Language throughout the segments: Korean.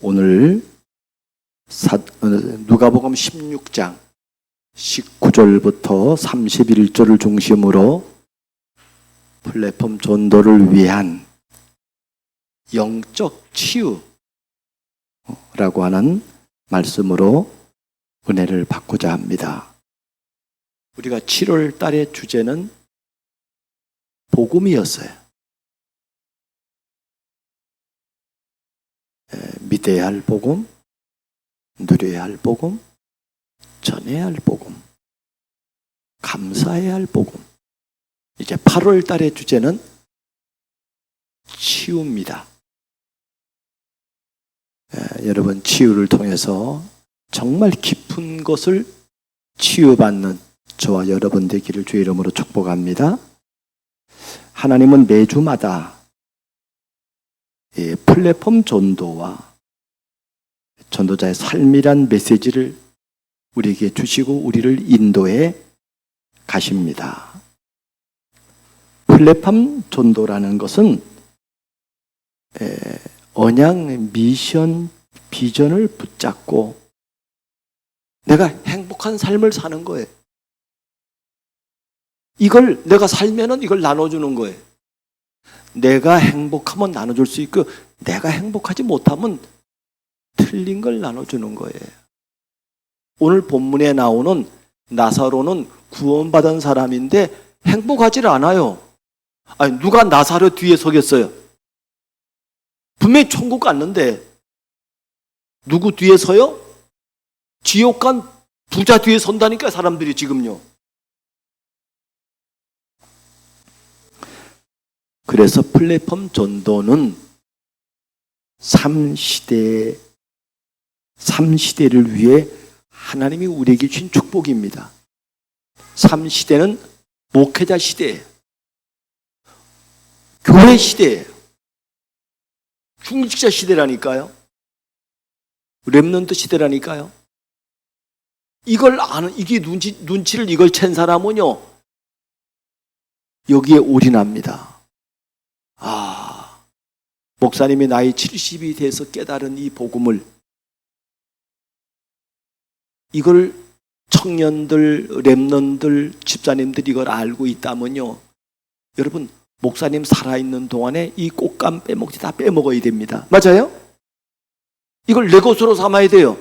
오늘 누가복음 16장 19절부터 31절을 중심으로 플랫폼 전도를 위한 영적 치유라고 하는 말씀으로 은혜를 받고자 합니다. 우리가 7월 달의 주제는 복음이었어요. 믿어야 할 복음, 누려야 할 복음, 전해야 할 복음, 감사해야 할 복음. 이제 8월 달의 주제는 치유입니다. 여러분, 치유를 통해서 정말 깊은 것을 치유받는 저와 여러분 되기를 주의 이름으로 축복합니다. 하나님은 매주마다 플랫폼 전도와 전도자의 삶이란 메시지를 우리에게 주시고 우리를 인도해 가십니다. 플랫폼 전도라는 것은 언양, 미션, 비전을 붙잡고 내가 행복한 삶을 사는 거예요. 이걸 내가 살면은 이걸 나눠주는 거예요. 내가 행복하면 나눠줄 수 있고 내가 행복하지 못하면 틀린 걸 나눠주는 거예요. 오늘 본문에 나오는 나사로는 구원받은 사람인데 행복하지 않아요. 아니, 누가 나사로 뒤에 서겠어요? 분명히 천국 갔는데 누구 뒤에 서요? 지옥 간 부자 뒤에 선다니까 사람들이 지금요. 그래서 플랫폼 전도는 3시대를 위해 하나님이 우리에게 주신 축복입니다. 3시대는 목회자 시대예요. 교회 시대예요. 중직자 시대라니까요. 렘넌트 시대라니까요. 이걸 아는, 이게 눈치를 이걸 챈 사람은요, 여기에 올인합니다. 목사님이 나이 70이 돼서 깨달은 이 복음을, 이걸 청년들, 렘넌들, 집사님들이 이걸 알고 있다면요, 여러분, 목사님 살아있는 동안에 이 꽃감 빼먹지 다 빼먹어야 됩니다. 맞아요? 이걸 내 것으로 삼아야 돼요.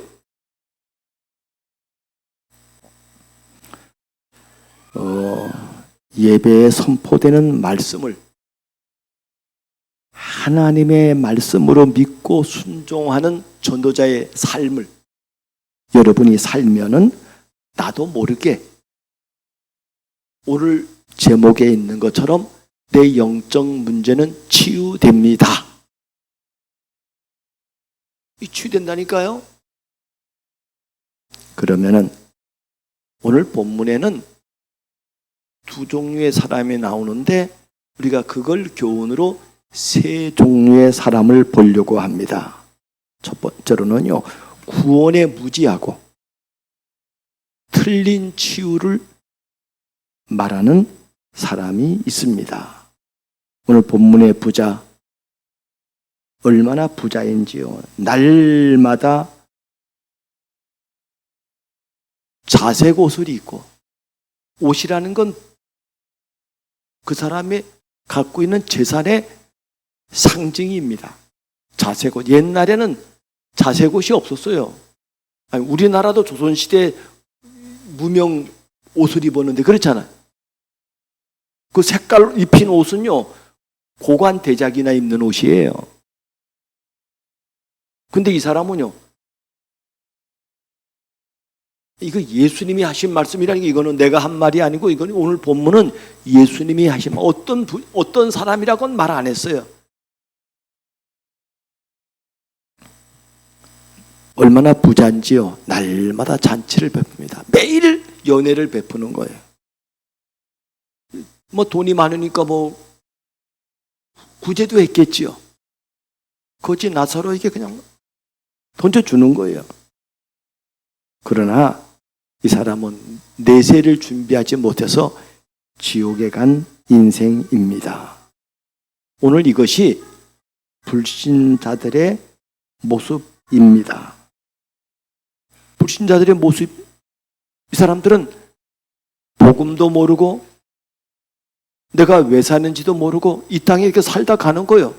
예배에 선포되는 말씀을 하나님의 말씀으로 믿고 순종하는 전도자의 삶을 여러분이 살면은 나도 모르게 오늘 제목에 있는 것처럼 내 영적 문제는 치유됩니다. 이 치유된다니까요. 그러면은 오늘 본문에는 두 종류의 사람이 나오는데 우리가 그걸 교훈으로 세 종류의 사람을 보려고 합니다. 첫 번째로는요, 구원에 무지하고 틀린 치유를 말하는 사람이 있습니다. 오늘 본문의 부자, 얼마나 부자인지요. 날마다 자색 옷을 입고, 옷이라는 건 그 사람이 갖고 있는 재산의 상징입니다. 자색옷. 옛날에는 자색옷이 없었어요. 아니, 우리나라도 조선시대 무명 옷을 입었는데 그렇잖아요. 그 색깔 입힌 옷은요, 고관 대작이나 입는 옷이에요. 근데 이 사람은요, 이거 예수님이 하신 말씀이라는 게 이거는 내가 한 말이 아니고 이거는 오늘 본문은 예수님이 하신 말. 어떤 사람이라고는 말 안 했어요. 얼마나 부자인지요. 날마다 잔치를 베풉니다. 매일 연회를 베푸는 거예요. 뭐 돈이 많으니까 뭐 구제도 했겠지요. 거지 나사로에게 그냥 던져주는 거예요. 그러나 이 사람은 내세를 준비하지 못해서 지옥에 간 인생입니다. 오늘 이것이 불신자들의 모습 입니다. 불신자들의 모습, 이 사람들은 복음도 모르고 내가 왜 사는지도 모르고 이 땅에 이렇게 살다 가는 거예요.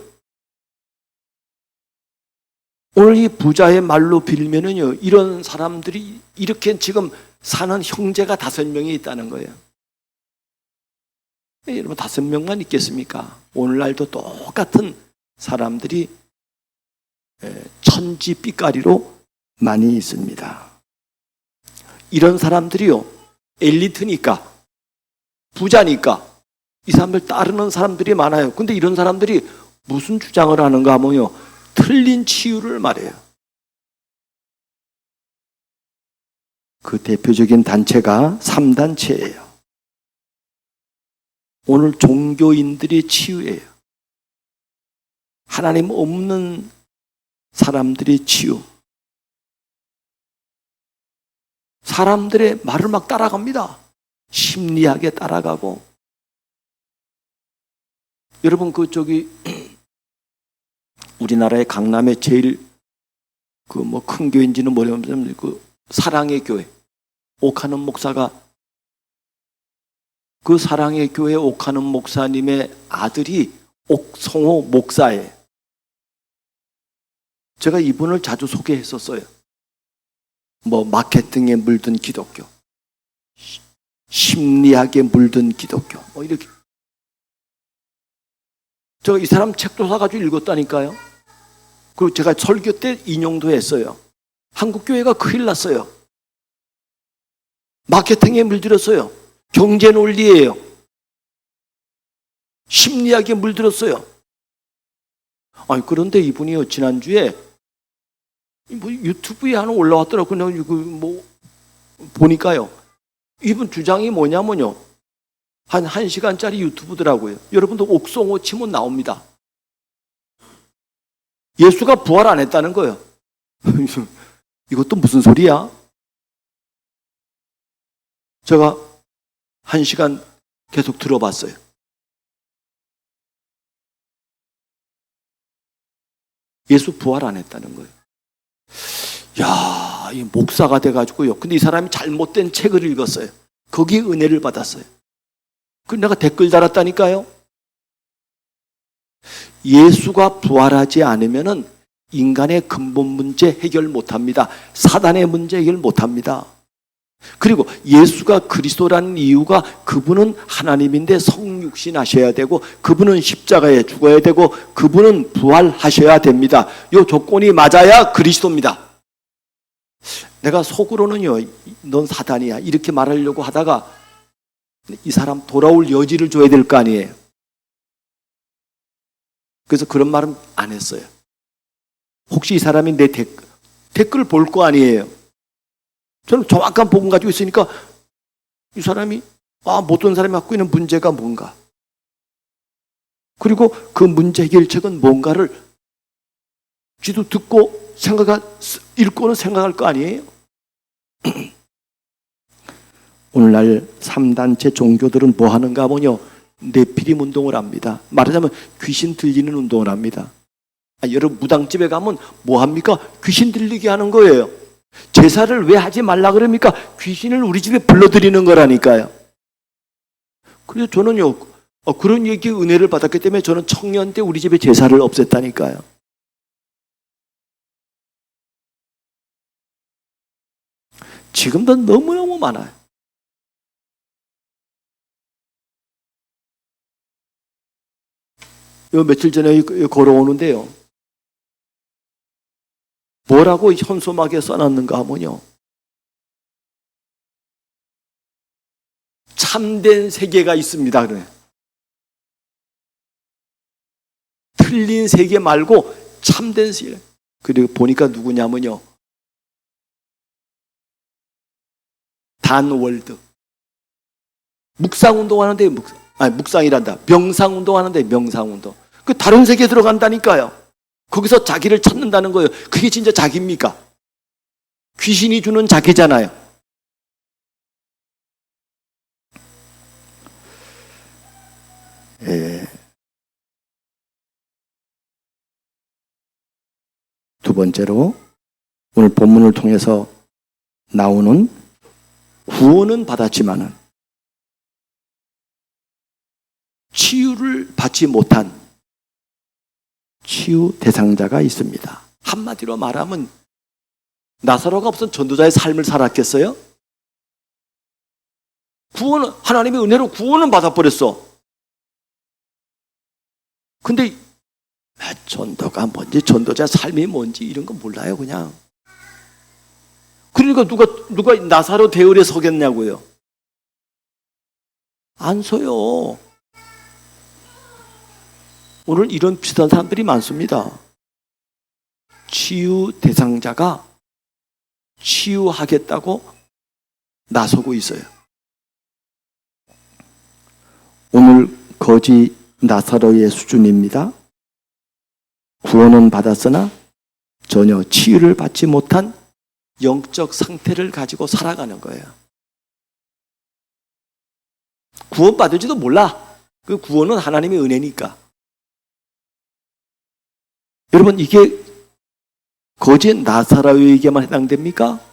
오늘 이 부자의 말로 빌면은요, 이런 사람들이 이렇게 지금 사는 형제가 5명이 있다는 거예요. 여러분 5명만 있겠습니까? 오늘날도 똑같은 사람들이 천지 삐까리로 많이 있습니다. 이런 사람들이요, 엘리트니까, 부자니까 이 사람들 따르는 사람들이 많아요. 근데 이런 사람들이 무슨 주장을 하는가 하면요, 틀린 치유를 말해요. 그 대표적인 단체가 3단체예요. 오늘 종교인들의 치유예요. 하나님 없는 사람들의 치유. 사람들의 말을 막 따라갑니다. 심리학에 따라가고. 여러분 우리나라의 강남에 제일 큰 교회인지는 모르겠는데 사랑의 교회 옥하는 목사가, 그 사랑의 교회 옥하는 목사님의 아들이 옥성호 목사예요. 제가 이분을 자주 소개했었어요. 마케팅에 물든 기독교, 심리학에 물든 기독교, 이렇게. 제가 이 사람 책도 사가지고 읽었다니까요. 그리고 제가 설교 때 인용도 했어요. 한국교회가 큰일 났어요. 마케팅에 물들었어요. 경제 논리예요. 심리학에 물들었어요. 그런데 이분이요, 지난주에 유튜브에 하나 올라왔더라고요. 보니까요, 이분 주장이 뭐냐면요, 한 1시간짜리 유튜브더라고요. 여러분도 옥성호 치면 나옵니다. 예수가 부활 안 했다는 거예요. 이것도 무슨 소리야? 제가 1시간 계속 들어봤어요. 예수 부활 안 했다는 거예요. 야, 이 목사가 돼가지고요. 근데 이 사람이 잘못된 책을 읽었어요. 거기에 은혜를 받았어요. 그 내가 댓글 달았다니까요. 예수가 부활하지 않으면은 인간의 근본 문제 해결 못합니다. 사단의 문제 해결 못합니다. 그리고 예수가 그리스도라는 이유가 그분은 하나님인데 성육신 하셔야 되고, 그분은 십자가에 죽어야 되고, 그분은 부활하셔야 됩니다. 이 조건이 맞아야 그리스도입니다. 내가 속으로는요, 넌 사단이야 이렇게 말하려고 하다가 이 사람 돌아올 여지를 줘야 될 거 아니에요. 그래서 그런 말은 안 했어요. 혹시 이 사람이 내 댓글 볼 거 아니에요. 저는 정확한 복음 가지고 있으니까 이 사람이 모든 사람이 갖고 있는 문제가 뭔가, 그리고 그 문제 해결책은 뭔가를 쥐도 듣고 읽고는 생각할 거 아니에요. 오늘날 3단체 종교들은 뭐 하는가 하면요, 네피림 운동을 합니다. 말하자면 귀신 들리는 운동을 합니다. 여러분 무당집에 가면 뭐 합니까? 귀신 들리게 하는 거예요. 제사를 왜 하지 말라 그럽니까? 귀신을 우리 집에 불러들이는 거라니까요. 그래서 저는요, 그런 얘기에 은혜를 받았기 때문에 저는 청년 때 우리 집에 제사를 없앴다니까요. 지금도 너무너무 많아요. 며칠 전에 걸어오는데요, 뭐라고 현수막에 써놨는가 하면요, 참된 세계가 있습니다. 그래. 틀린 세계 말고 참된 세계. 그리고 보니까 누구냐면요, 단월드. 묵상운동 하는데, 묵상이란다. 명상운동 하는데, 명상운동. 그 다른 세계에 들어간다니까요. 거기서 자기를 찾는다는 거예요. 그게 진짜 자기입니까? 귀신이 주는 자기잖아요. 두 번째로 오늘 본문을 통해서 나오는 구원은 받았지만은 치유를 받지 못한 치유 대상자가 있습니다. 한마디로 말하면 나사로가 없은 전도자의 삶을 살았겠어요? 구원, 하나님의 은혜로 구원은 받아버렸어. 근데 전도가 뭔지, 전도자의 삶이 뭔지 이런 거 몰라요, 그냥. 그러니까 누가 나사로 대열에 서겠냐고요. 안 서요. 오늘 이런 비슷한 사람들이 많습니다. 치유 대상자가 치유하겠다고 나서고 있어요. 오늘 거지 나사로의 수준입니다. 구원은 받았으나 전혀 치유를 받지 못한 영적 상태를 가지고 살아가는 거예요. 구원 받을지도 몰라. 그 구원은 하나님의 은혜니까. 여러분, 이게 거지 나사로에게만 해당됩니까?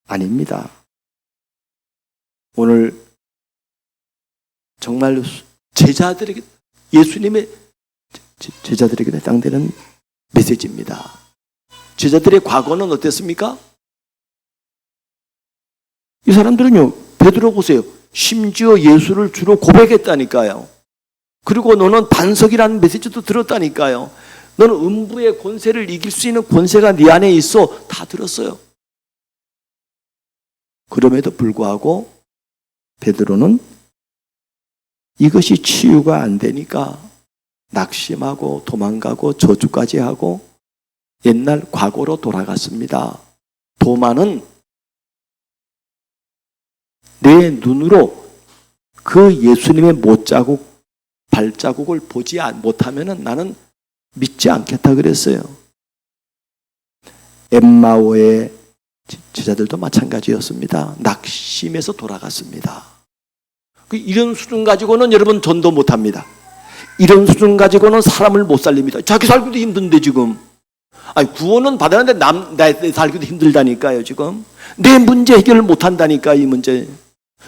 아닙니다. 오늘 정말 제자들에게, 예수님의 제자들에게 해당되는 메시지입니다. 제자들의 과거는 어땠습니까? 이 사람들은요, 베드로 보세요. 심지어 예수를 주로 고백했다니까요. 그리고 너는 반석이라는 메시지도 들었다니까요. 너는 음부의 권세를 이길 수 있는 권세가 네 안에 있어. 다 들었어요. 그럼에도 불구하고 베드로는 이것이 치유가 안 되니까 낙심하고 도망가고 저주까지 하고 옛날 과거로 돌아갔습니다. 도마는 내 눈으로 그 예수님의 못자국, 발자국을 보지 못하면 나는 믿지 않겠다 그랬어요. 엠마오의 제자들도 마찬가지였습니다. 낙심해서 돌아갔습니다. 이런 수준 가지고는 여러분 전도 못합니다. 이런 수준 가지고는 사람을 못 살립니다. 자기 살기도 힘든데 지금. 아니, 구원은 받았는데 나 살기도 힘들다니까요 지금. 내 문제 해결을 못한다니까. 이 문제,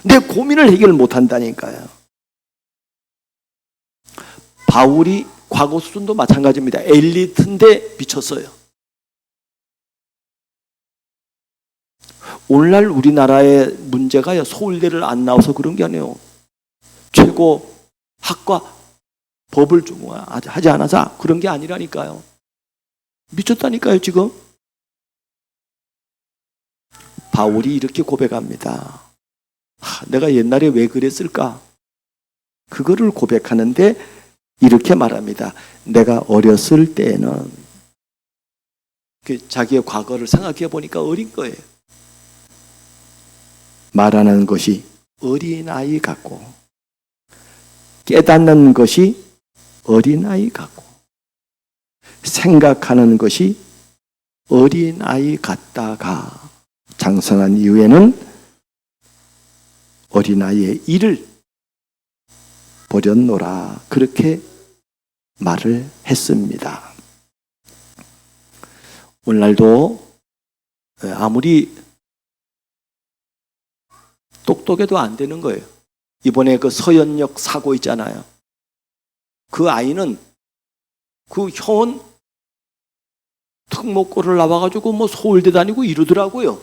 내 고민을 해결 못한다니까요. 바울이 과거 수준도 마찬가지입니다. 엘리트인데 미쳤어요. 오늘날 우리나라의 문제가요, 서울대를 안 나와서 그런 게 아니에요. 최고 학과 법을 좀 하지 않아서 그런 게 아니라니까요. 미쳤다니까요 지금. 바울이 이렇게 고백합니다. 내가 옛날에 왜 그랬을까? 그거를 고백하는데 이렇게 말합니다. 내가 어렸을 때에는, 자기의 과거를 생각해 보니까 어린 거예요. 말하는 것이 어린아이 같고, 깨닫는 것이 어린아이 같고, 생각하는 것이 어린아이 같다가 장성한 이후에는 어린아이의 일을 버렸노라. 그렇게 말을 했습니다. 오늘날도 아무리 똑똑해도 안 되는 거예요. 이번에 그 서현역 사고 있잖아요. 그 아이는 그 형 특목고를 나와가지고 뭐 서울대 다니고 이러더라고요.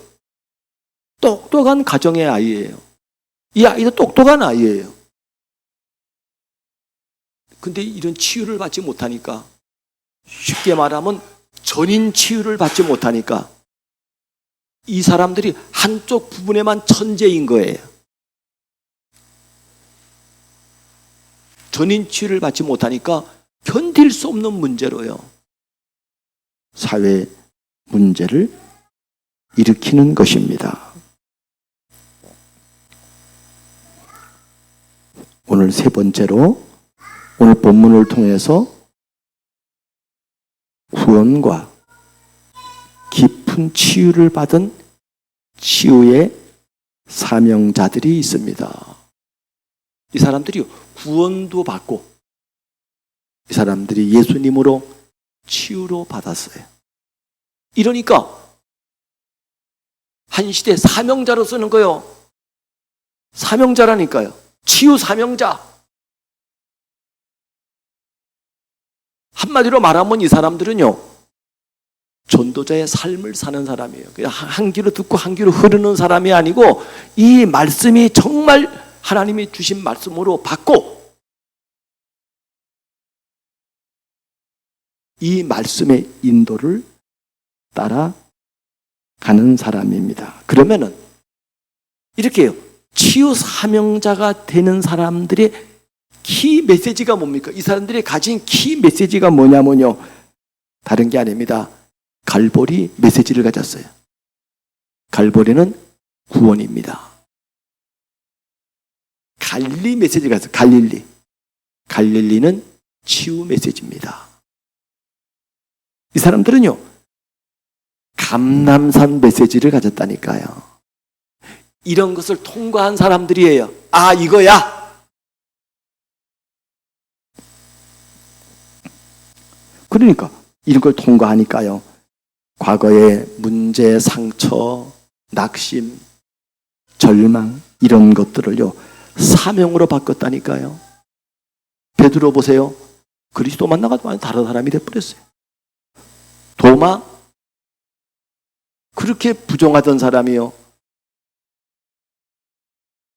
똑똑한 가정의 아이예요. 이 아이도 똑똑한 아이예요. 근데 이런 치유를 받지 못하니까, 쉽게 말하면 전인 치유를 받지 못하니까 이 사람들이 한쪽 부분에만 천재인 거예요. 전인 치유를 받지 못하니까 견딜 수 없는 문제로요, 사회 문제를 일으키는 것입니다. 오늘 세 번째로, 오늘 본문을 통해서 구원과 깊은 치유를 받은 치유의 사명자들이 있습니다. 이 사람들이 구원도 받고, 이 사람들이 예수님으로 치유로 받았어요. 이러니까 한 시대 사명자로 쓰는 거예요. 사명자라니까요. 치유 사명자. 한마디로 말하면 이 사람들은요, 전도자의 삶을 사는 사람이에요. 그냥 한 귀로 듣고 한 귀로 흐르는 사람이 아니고 이 말씀이 정말 하나님이 주신 말씀으로 받고 이 말씀의 인도를 따라가는 사람입니다. 그러면은 이렇게 해요. 치유 사명자가 되는 사람들의 키 메시지가 뭡니까? 이 사람들이 가진 키 메시지가 뭐냐면요, 다른 게 아닙니다. 갈보리 메시지를 가졌어요. 갈보리는 구원입니다. 갈리 메시지가 있어요. 갈릴리는 치유 메시지입니다. 이 사람들은요, 감람산 메시지를 가졌다니까요. 이런 것을 통과한 사람들이에요. 아, 이거야. 그러니까 이런 걸 통과하니까요, 과거의 문제, 상처, 낙심, 절망 이런 것들을요 사명으로 바꿨다니까요. 베드로 보세요. 그리스도 만나가지고 완전 다른 사람이 돼버렸어요. 도마 그렇게 부정하던 사람이요,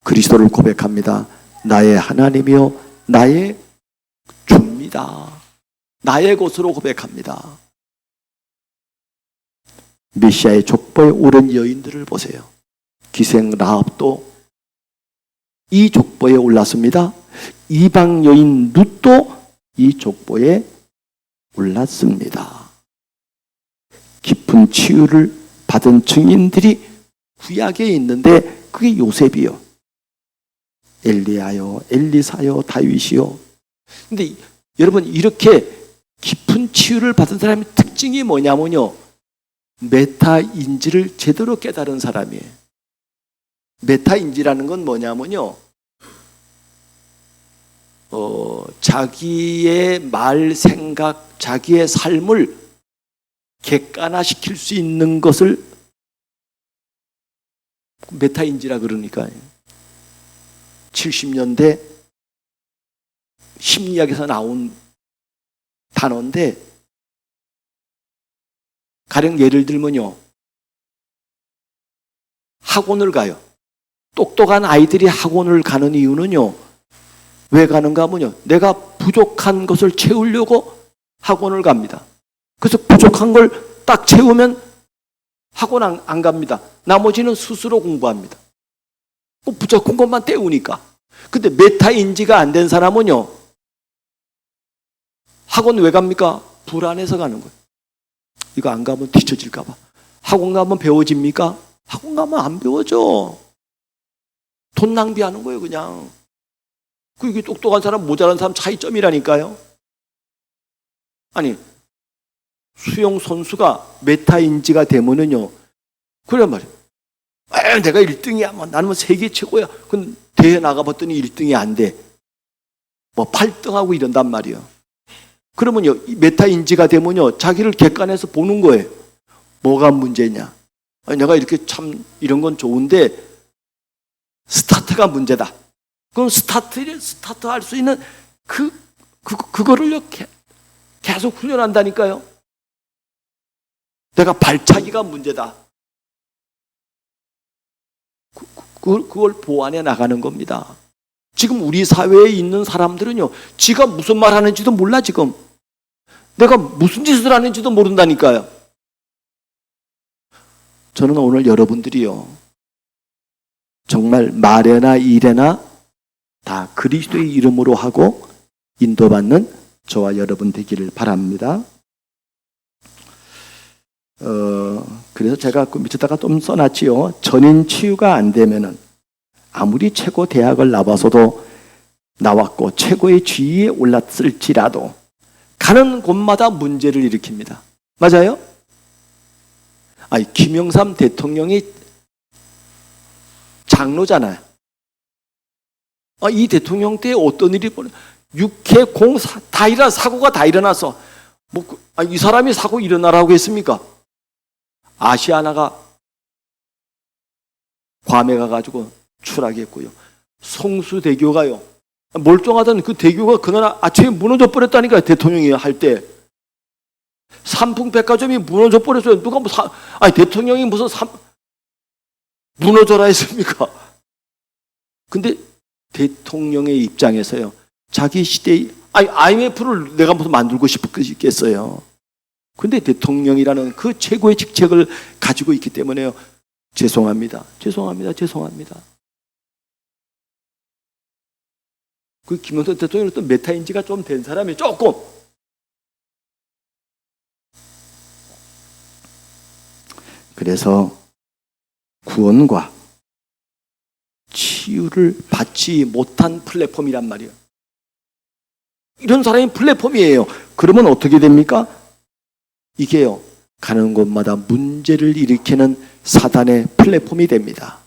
그리스도를 고백합니다. 나의 하나님이요 나의 주입니다. 나의 것으로 고백합니다. 메시아의 족보에 오른 여인들을 보세요. 기생 라합도 이 족보에 올랐습니다. 이방 여인 룻도 이 족보에 올랐습니다. 깊은 치유를 받은 증인들이 구약에 있는데 그게 요셉이요, 엘리야요, 엘리사요, 다윗이요. 근데 여러분, 이렇게 깊은 치유를 받은 사람의 특징이 뭐냐면요, 메타인지를 제대로 깨달은 사람이에요. 메타인지라는 건 뭐냐면요, 자기의 말, 생각, 자기의 삶을 객관화시킬 수 있는 것을 메타인지라 그러니까요. 70년대 심리학에서 나온 단어인데, 가령 예를 들면요, 학원을 가요. 똑똑한 아이들이 학원을 가는 이유는요, 왜 가는가 하면요, 내가 부족한 것을 채우려고 학원을 갑니다. 그래서 부족한 걸 딱 채우면 학원 안 갑니다. 나머지는 스스로 공부합니다. 부족한 것만 때우니까. 근데 메타인지가 안 된 사람은요, 학원 왜 갑니까? 불안해서 가는 거예요. 이거 안 가면 뒤처질까 봐. 학원 가면 배워집니까? 학원 가면 안 배워져. 돈 낭비하는 거예요, 그냥. 그게 똑똑한 사람, 모자란 사람 차이점이라니까요. 아니, 수영 선수가 메타인지가 되면은요, 그래 말이에요. 내가 1등이야. 나는 세계 최고야. 근데 대회 나가봤더니 1등이 안 돼. 8등하고 이런단 말이에요. 그러면요, 메타인지가 되면요, 자기를 객관해서 보는 거예요. 뭐가 문제냐? 내가 이렇게 참 이런 건 좋은데 스타트가 문제다. 그럼 스타트 할 수 있는 그거를요 계속 훈련한다니까요. 내가 발차기가 문제다. 그걸 보완해 나가는 겁니다. 지금 우리 사회에 있는 사람들은요, 지가 무슨 말 하는지도 몰라. 지금 내가 무슨 짓을 하는지도 모른다니까요. 저는 오늘 여러분들이요, 정말 말에나 일에나 다 그리스도의 이름으로 하고 인도받는 저와 여러분 되기를 바랍니다. 그래서 제가 그 밑에다가 좀 써놨지요. 전인 치유가 안 되면은 아무리 최고 대학을 나왔고 최고의 지위에 올랐을지라도 가는 곳마다 문제를 일으킵니다. 맞아요? 김영삼 대통령이 장로잖아요. 이 대통령 때 어떤 일이 육해 공 다 일어나, 사고가 다 일어나서 이 사람이 사고 일어나라고 했습니까? 아시아나가 괌에 가가지고 추락했고요. 성수대교가요. 멀쩡하던 그 대교가 그날 아침에 무너져 버렸다니까요. 대통령이 할 때. 삼풍백화점이 무너져 버렸어요. 누가 뭐 아니 대통령이 무슨 무너져라 했습니까? 근데 대통령의 입장에서요. 자기 시대의 IMF를 내가 무슨 만들고 싶겠어요. 근데 대통령이라는 그 최고의 직책을 가지고 있기 때문에요. 죄송합니다. 그 김영삼 대통령은 또 메타인지가 좀 된 사람이 조금. 그래서 구원과 치유를 받지 못한 플랫폼이란 말이에요. 이런 사람이 플랫폼이에요. 그러면 어떻게 됩니까? 이게요. 가는 곳마다 문제를 일으키는 사단의 플랫폼이 됩니다.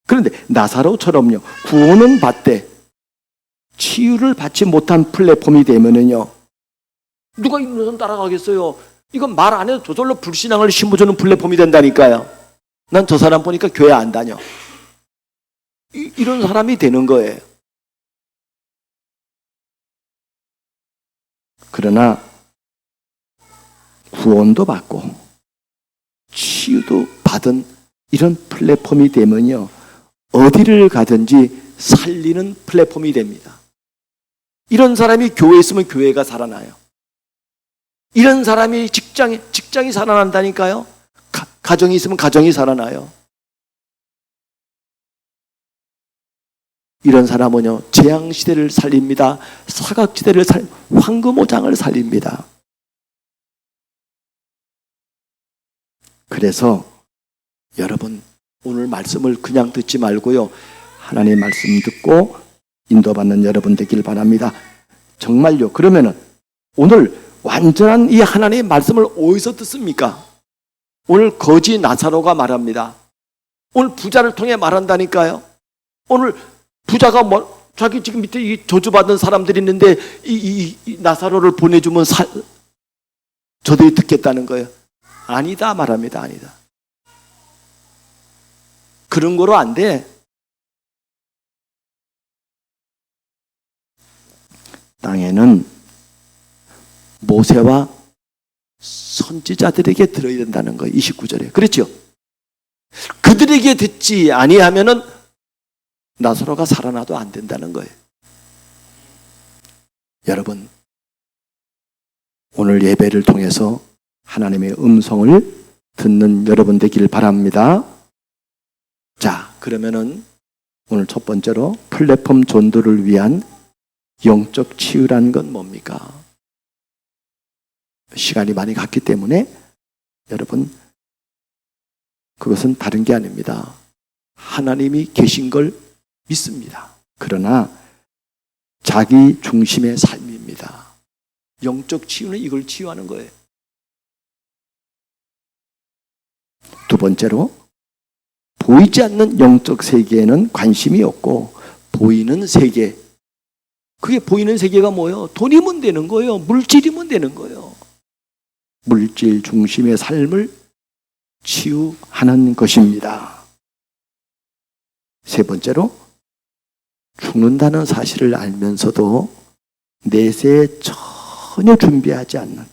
그런데 나사로처럼요. 구원은 받되 치유를 받지 못한 플랫폼이 되면은요. 누가 이런 사람 따라가겠어요? 이건 말 안 해도 저절로 불신앙을 심어주는 플랫폼이 된다니까요. 난 저 사람 보니까 교회 안 다녀. 이런 사람이 되는 거예요. 그러나 구원도 받고 치유도 받은 이런 플랫폼이 되면요. 어디를 가든지 살리는 플랫폼이 됩니다. 이런 사람이 교회에 있으면 교회가 살아나요. 이런 사람이 직장이 살아난다니까요. 가정이 있으면 가정이 살아나요. 이런 사람은요. 재앙시대를 살립니다. 사각지대를 황금오장을 살립니다. 그래서 여러분 오늘 말씀을 그냥 듣지 말고요. 하나님의 말씀 듣고 인도받는 여러분 되길 바랍니다. 정말요. 그러면은 오늘 완전한 이 하나님의 말씀을 어디서 듣습니까? 오늘 거지 나사로가 말합니다. 오늘 부자를 통해 말한다니까요. 오늘 부자가 자기 지금 밑에 이 저주받은 사람들이 있는데 이 나사로를 보내주면 저들이 듣겠다는 거예요. 아니다 말합니다. 아니다. 그런 거로 안 돼. 땅에는 모세와 선지자들에게 들어야 된다는 거예요. 29절에. 그렇죠? 그들에게 듣지 아니하면은 나사로가 살아나도 안 된다는 거예요. 여러분, 오늘 예배를 통해서 하나님의 음성을 듣는 여러분 되길 바랍니다. 자, 그러면은 오늘 첫 번째로 플랫폼 전도를 위한 영적 치유란 건 뭡니까? 시간이 많이 갔기 때문에 여러분 그것은 다른 게 아닙니다. 하나님이 계신 걸 믿습니다. 그러나 자기 중심의 삶입니다. 영적 치유는 이걸 치유하는 거예요. 두 번째로 보이지 않는 영적 세계에는 관심이 없고 보이는 세계, 그게 보이는 세계가 뭐예요? 돈이면 되는 거예요. 물질이면 되는 거예요. 물질 중심의 삶을 치유하는 것입니다. 세 번째로 죽는다는 사실을 알면서도 내세에 전혀 준비하지 않는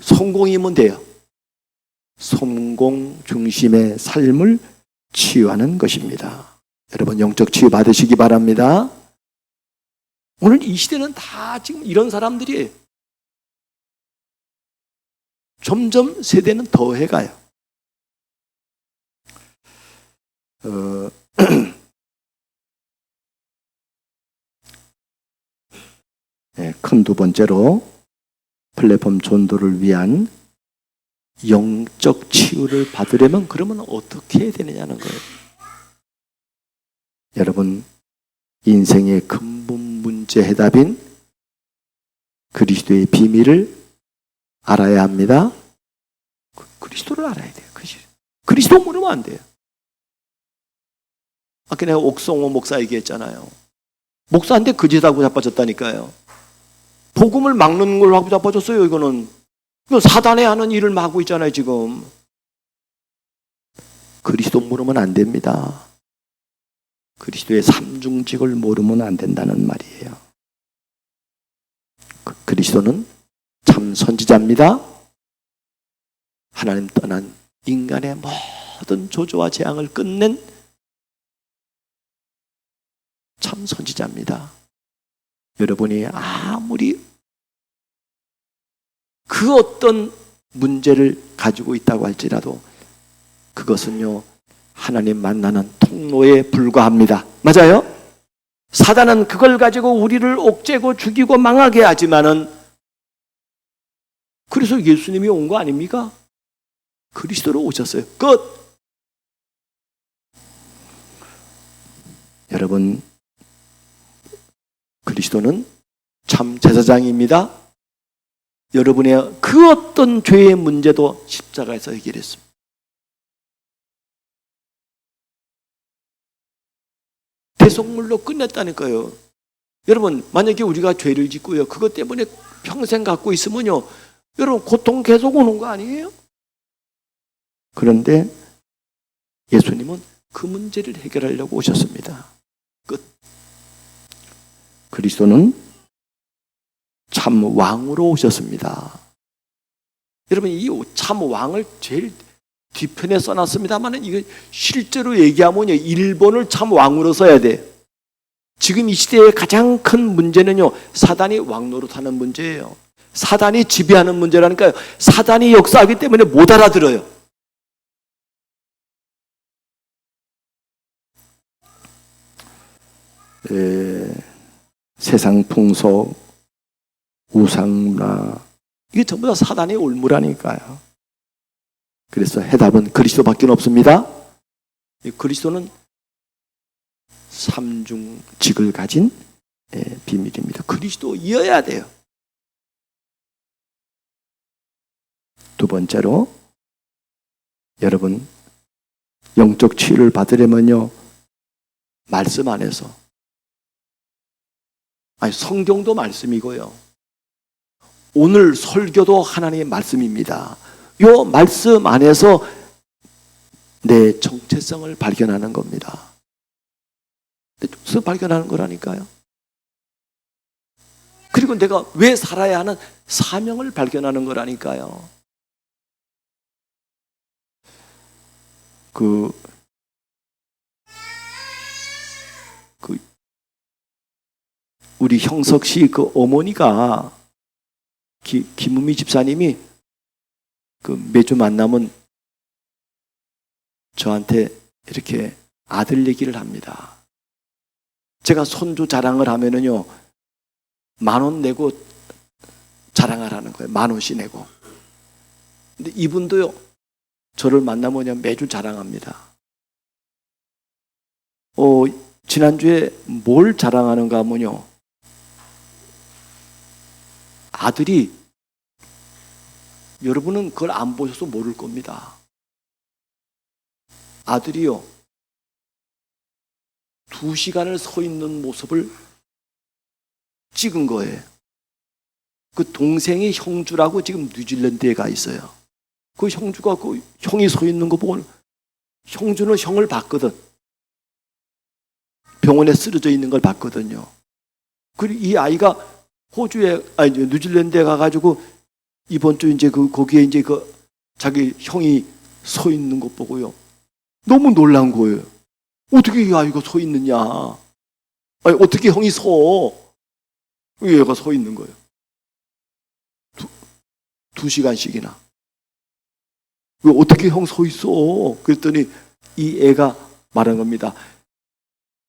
성공이면 돼요. 성공 중심의 삶을 치유하는 것입니다. 여러분 영적 치유 받으시기 바랍니다. 오늘 이 시대는 다 지금 이런 사람들이에요. 점점 세대는 더 해가요. 네, 큰 두 번째로 플랫폼 전도를 위한 영적 치유를 받으려면 그러면 어떻게 해야 되느냐는 거예요. 여러분 인생의 근본 문제 해답인 그리스도의 비밀을 알아야 합니다. 그리스도를 알아야 돼요. 그리스도 모르면 안 돼요. 아까 내가 옥성호 목사 얘기했잖아요. 목사한테 거짓하고 자빠졌다니까요. 복음을 막는 걸 하고 자빠졌어요. 이거는 사단이 하는 일을 하고 있잖아요, 지금. 그리스도 모르면 안 됩니다. 그리스도의 삼중직을 모르면 안 된다는 말이에요. 그리스도는 참 선지자입니다. 하나님 떠난 인간의 모든 조조와 재앙을 끝낸 참 선지자입니다. 여러분이 아무리 그 어떤 문제를 가지고 있다고 할지라도 그것은요, 하나님 만나는 통로에 불과합니다. 맞아요? 사단은 그걸 가지고 우리를 옥죄고 죽이고 망하게 하지만은, 그래서 예수님이 온 거 아닙니까? 그리스도로 오셨어요. 끝! 여러분, 그리스도는 참 제사장입니다. 여러분의 그 어떤 죄의 문제도 십자가에서 해결했습니다. 대속물로 끝냈다니까요. 여러분, 만약에 우리가 죄를 짓고요, 그것 때문에 평생 갖고 있으면요, 여러분 고통 계속 오는 거 아니에요? 그런데 예수님은 그 문제를 해결하려고 오셨습니다. 끝. 그리스도는 참 왕으로 오셨습니다. 여러분, 이 참 왕을 제일 뒤편에 써놨습니다만, 이거 실제로 얘기하면요, 일본을 참 왕으로 써야 돼. 지금 이 시대의 가장 큰 문제는요, 사단이 왕 노릇하는 문제예요. 사단이 지배하는 문제라니까요. 사단이 역사하기 때문에 못 알아들어요. 세상 풍속, 우상문화, 이게 전부 다 사단의 올무라니까요. 그래서 해답은 그리스도밖에 없습니다. 그리스도는 삼중직을 가진 비밀입니다. 그리스도이어야 돼요. 두 번째로, 여러분 영적 치유를 받으려면요, 말씀 안에서, 성경도 말씀이고요, 오늘 설교도 하나님의 말씀입니다. 이 말씀 안에서 내 정체성을 발견하는 겁니다. 내 정체성을 발견하는 거라니까요. 그리고 내가 왜 살아야 하는 사명을 발견하는 거라니까요. 우리 형석 씨 그 어머니가, 김은미 집사님이 매주 만나면 저한테 이렇게 아들 얘기를 합니다. 제가 손주 자랑을 하면은요, 10,000원 내고 자랑하라는 거예요. 10,000원씩 내고. 근데 이분도요, 저를 만나면 매주 자랑합니다. 지난주에 뭘 자랑하는가 하면요, 아들이, 여러분은 그걸 안 보셔서 모를 겁니다. 아들이요, 2시간을 서 있는 모습을 찍은 거예요. 그 동생이 형주라고 지금 뉴질랜드에 가 있어요. 그 형주가 그 형이 서 있는 거 보고, 형주는 형을 봤거든. 병원에 쓰러져 있는 걸 봤거든요. 그리고 이 아이가 뉴질랜드에 가가지고 이번 주 이제 거기에 이제 자기 형이 서 있는 것 보고요, 너무 놀란 거예요. 어떻게 이 아이가 서 있느냐? 어떻게 형이 서? 얘가 서 있는 거예요. 2시간씩이나. 왜 어떻게 형 서 있어? 그랬더니 이 애가 말한 겁니다.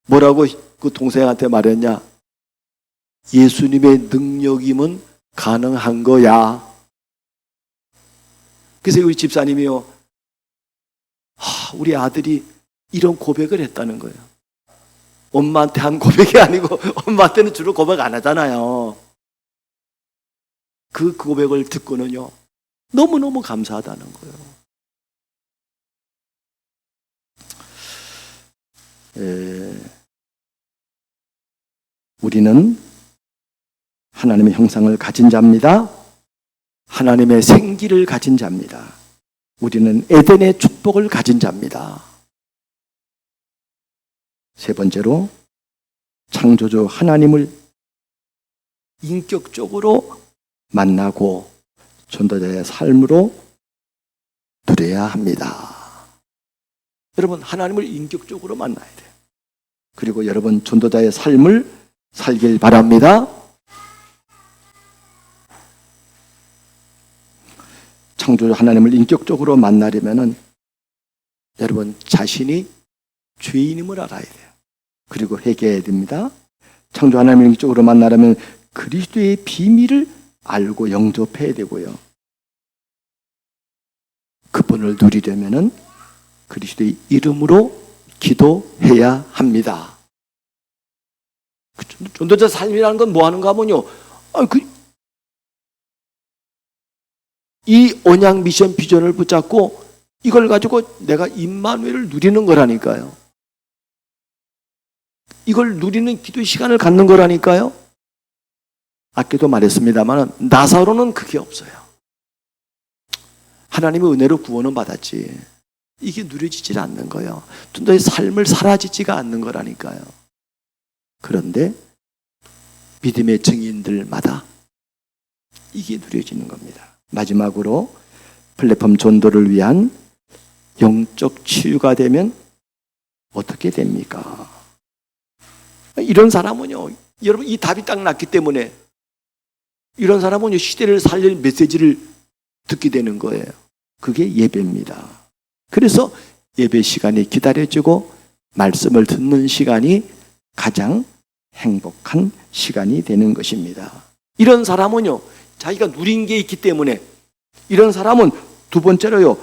뭐라고 그 동생한테 말했냐? 예수님의 능력이면 가능한 거야. 그래서 우리 집사님이요, 우리 아들이 이런 고백을 했다는 거예요. 엄마한테 한 고백이 아니고, 엄마한테는 주로 고백 안 하잖아요. 그 고백을 듣고는요, 너무너무 감사하다는 거예요. 우리는 하나님의 형상을 가진 자입니다. 하나님의 생기를 가진 자입니다. 우리는 에덴의 축복을 가진 자입니다. 세 번째로 창조주 하나님을 인격적으로 만나고 전도자의 삶으로 누려야 합니다. 여러분, 하나님을 인격적으로 만나야 돼요. 그리고 여러분, 전도자의 삶을 살길 바랍니다. 창조주 하나님을 인격적으로 만나려면은 여러분 자신이 죄인임을 알아야 돼요. 그리고 회개해야 됩니다. 창조주 하나님을 인격적으로 만나려면 그리스도의 비밀을 알고 영접해야 되고요. 그분을 누리려면은 그리스도의 이름으로 기도해야 합니다. 전도자 삶이라는 건 뭐 하는가 하면요. 이 언약 미션 비전을 붙잡고 이걸 가지고 내가 임마누엘을 누리는 거라니까요. 이걸 누리는 기도 시간을 갖는 거라니까요. 아까도 말했습니다만 나사로는 그게 없어요. 하나님의 은혜로 구원은 받았지 이게 누려지질 않는 거예요. 전도의 삶을 사라지지가 않는 거라니까요. 그런데 믿음의 증인들마다 이게 누려지는 겁니다. 마지막으로 플랫폼 전도를 위한 영적 치유가 되면 어떻게 됩니까? 이런 사람은요, 여러분 이 답이 딱 났기 때문에 이런 사람은요 시대를 살릴 메시지를 듣게 되는 거예요. 그게 예배입니다. 그래서 예배 시간이 기다려지고 말씀을 듣는 시간이 가장 행복한 시간이 되는 것입니다. 이런 사람은요 자기가 누린 게 있기 때문에 이런 사람은 두 번째로요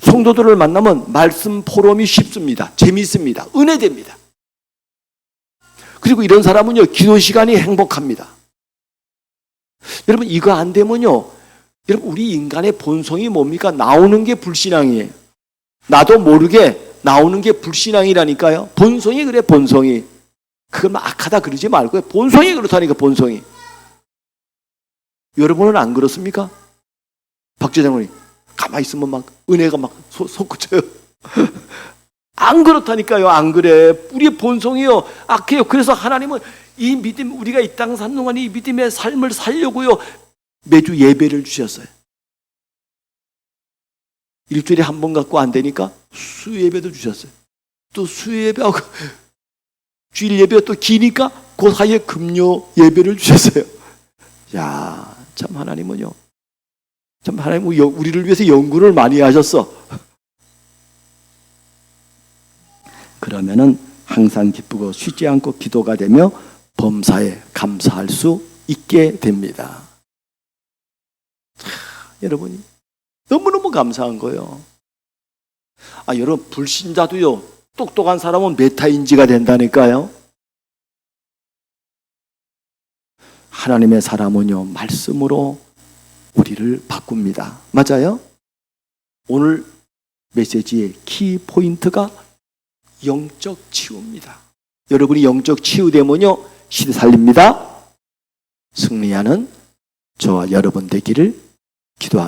성도들을 만나면 말씀 포럼이 쉽습니다. 재미있습니다. 은혜됩니다. 그리고 이런 사람은요 기도 시간이 행복합니다. 여러분 이거 안 되면요 여러분 우리 인간의 본성이 뭡니까? 나오는 게 불신앙이에요. 나도 모르게 나오는 게 불신앙이라니까요. 본성이 그래. 본성이. 그걸 막 악하다 그러지 말고요. 본성이 그렇다니까. 본성이. 여러분은 안 그렇습니까? 박재장님 가만히 있으면 막 은혜가 막 솟구쳐요. 안 그렇다니까요. 안 그래. 우리의 본성이요 악해요. 그래서 하나님은 이 믿음, 우리가 이 땅 사는 동안 이 믿음의 삶을 살려고요 매주 예배를 주셨어요. 일주일에 한 번 갖고 안 되니까 수예배도 주셨어요. 또 수예배하고 주일 예배가 또 기니까 그 사이에 금요 예배를 주셨어요. 야, 참 하나님은요. 참 하나님은 우리를 위해서 연구를 많이 하셨어. 그러면은 항상 기쁘고 쉬지 않고 기도가 되며 범사에 감사할 수 있게 됩니다. 여러분이 너무너무 감사한 거예요. 여러분 불신자도요 똑똑한 사람은 메타인지가 된다니까요. 하나님의 사람은요 말씀으로 우리를 바꿉니다. 맞아요? 오늘 메시지의 키 포인트가 영적 치유입니다. 여러분이 영적 치유되면요 시대 살립니다. 승리하는 저와 여러분 되기를 기도합니다.